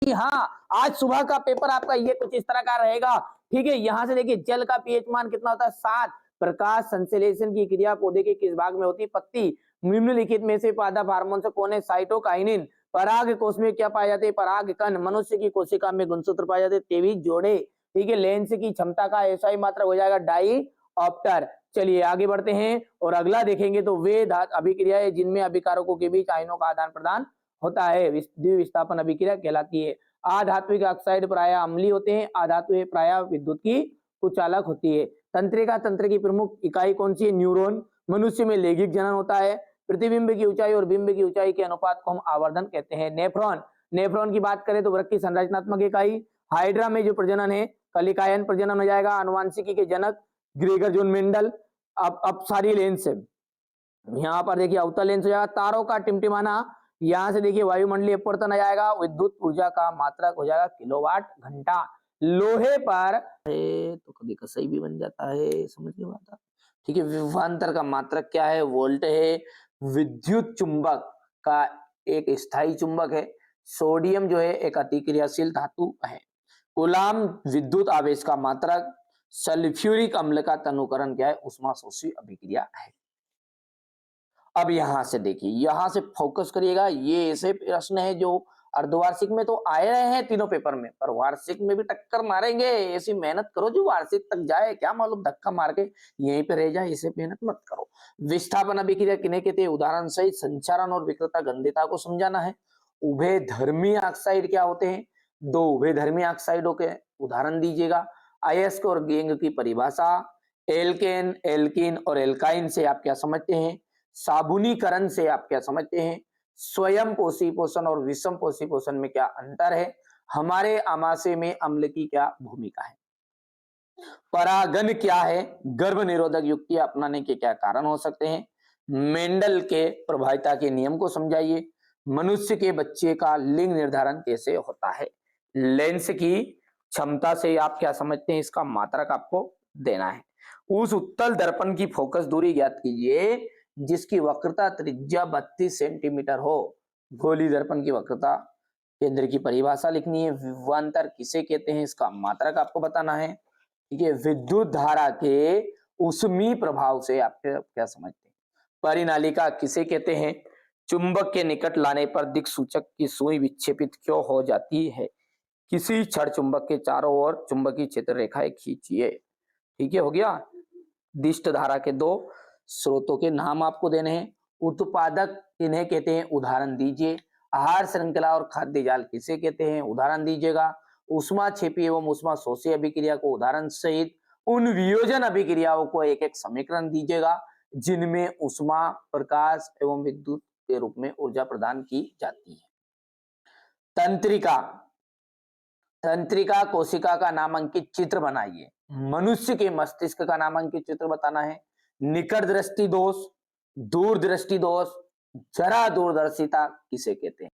कि हाँ, आज सुबह का पेपर आपका ये कुछ इस तरह का रहेगा। ठीक है, यहाँ से देखिए जल का पीएच मान कितना होता है 7। प्रकाश संश्लेषण की क्रिया पौधे के किस भाग में होती है? पत्ती। निम्नलिखित में से पादप हार्मोन से कौन है? साइटोकाइनिन। पराग कोश में क्या पाए जाते हैं? पराग कण। मनुष्य की कोशिका में गुणसूत्र पाए जाते हैं 23 जोड़े। ठीक है, लेंस की क्षमता का एसआई मात्रक हो जाएगा डाईऑप्टर। चलिए आगे बढ़ते हैं और अगला देखेंगे तो वे अभिक्रियाएं जिनमें अभिकारकों के बीच आयनों का आदान प्रदान होता है द्विविस्थापन अभिक्रिया कहलाती है। अधात्विक ऑक्साइड प्रायः अम्लीय होते हैं, अधातु प्रायः विद्युत की कुचालक होती है। तंत्रिका तंत्र की प्रमुख इकाई कौन सी है? न्यूरॉन। मनुष्य में लैंगिक जनन होता है। प्रतिबिंब की ऊंचाई और बिंब की ऊंचाई के अनुपात को हम आवर्धन कहते हैं। नेफ्रॉन। नेफ्रॉन की बात करें तो वृक्क की संरचनात्मक इकाई। हाइड्रा में जो प्रजनन है कलिकायन प्रजनन हो जाएगा। आनुवांशिकी के जनक ग्रेगर जोन मेंडल। अब सारी लेंस है, यहाँ पर देखिए अवतल लेंस हो जाएगा। तारों का टिमटिमाना, यहाँ से देखिए वायुमंडलीय अपवर्तन आ जाएगा। विद्युत ऊर्जा का मात्रक हो जाएगा किलोवाट घंटा। लोहे पर तो कभी का सही भी बन जाता है, समझ नहीं आता। ठीक है, विभवांतर का मात्रक क्या है? वोल्ट है। विद्युत चुंबक का एक स्थायी चुंबक है। सोडियम जो है एक अतिक्रियाशील धातु है। कूलाम विद्युत आवेश का मात्रक। सल्फ्यूरिक अम्ल का तनुकरण क्या है? ऊष्माशोषी अभिक्रिया है। अब यहां से देखिए, यहां से फोकस करिएगा। ये ऐसे प्रश्न है जो अर्धवार्षिक में तो आए रहे हैं तीनों पेपर में, पर वार्षिक में भी टक्कर मारेंगे। ऐसी मेहनत करो जो वार्षिक तक जाए, क्या मालूम धक्का मार के यहीं पे रह जाए, इसे मेहनत मत करो। विस्थापन अभिक्रिया किन्हें कहते हैं? उदाहरण सहित संचारण और विकृता गंध्यता को समझाना है। उभयधर्मी ऑक्साइड क्या होते हैं? 2 उभयधर्मी ऑक्साइडों के उदाहरण दीजिएगा। अयस्क और गेंग की परिभाषा। एल्केन, एल्कीन और एल्काइन से आप क्या समझते हैं? साबुनीकरण से आप क्या समझते हैं? स्वयं पोषी पोषण और विषम पोषी पोषण में क्या अंतर है? हमारे आमाशय में अम्ल की क्या भूमिका है? परागन क्या है? गर्भ निरोधक युक्ति अपनाने के क्या कारण हो सकते हैं? मेंडल के प्रभाविता के नियम को समझाइए। मनुष्य के बच्चे का लिंग निर्धारण कैसे होता है? लेंस की क्षमता से आप क्या समझते हैं? इसका मात्रक आपको देना है। उस उत्तल दर्पण की फोकस दूरी ज्ञात कीजिए जिसकी वक्रता त्रिज्या 32 सेंटीमीटर हो। गोली दर्पण की वक्रता केंद्र की परिभाषा लिखनी है। विभवांतर किसे कहते हैं? इसका मात्रक आपको बताना है। ठीक है, विद्युत धारा के ऊष्मीय प्रभाव से आप क्या समझते हैं? परिनालिका किसे कहते हैं? चुंबक के निकट लाने पर दिक्सूचक की सुई विक्षेपित क्यों हो जाती है? किसी छड़ चुंबक के चारों ओर चुंबकीय क्षेत्र रेखाएं खींचिए। ठीक है, हो गया। दिष्ट धारा के 2 स्रोतों के नाम आपको देने हैं। उत्पादक इन्हें कहते हैं? उदाहरण दीजिए। आहार श्रृंखला और खाद्य जाल किसे कहते हैं? उदाहरण दीजिएगा। ऊष्मा क्षेपी एवं ऊष्मा शोषी अभिक्रिया को उदाहरण सहित उन वियोजन अभिक्रियाओं को एक एक समीकरण दीजिएगा जिनमें ऊष्मा, प्रकाश एवं विद्युत के रूप में ऊर्जा प्रदान की जाती है। तंत्रिका। तंत्रिका कोशिका का नामांकित चित्र बनाइए। मनुष्य के मस्तिष्क का नामांकित चित्र बताना है। निकट दृष्टि दोष, दूरदृष्टि दोष, जरा दूरदर्शिता किसे कहते हैं?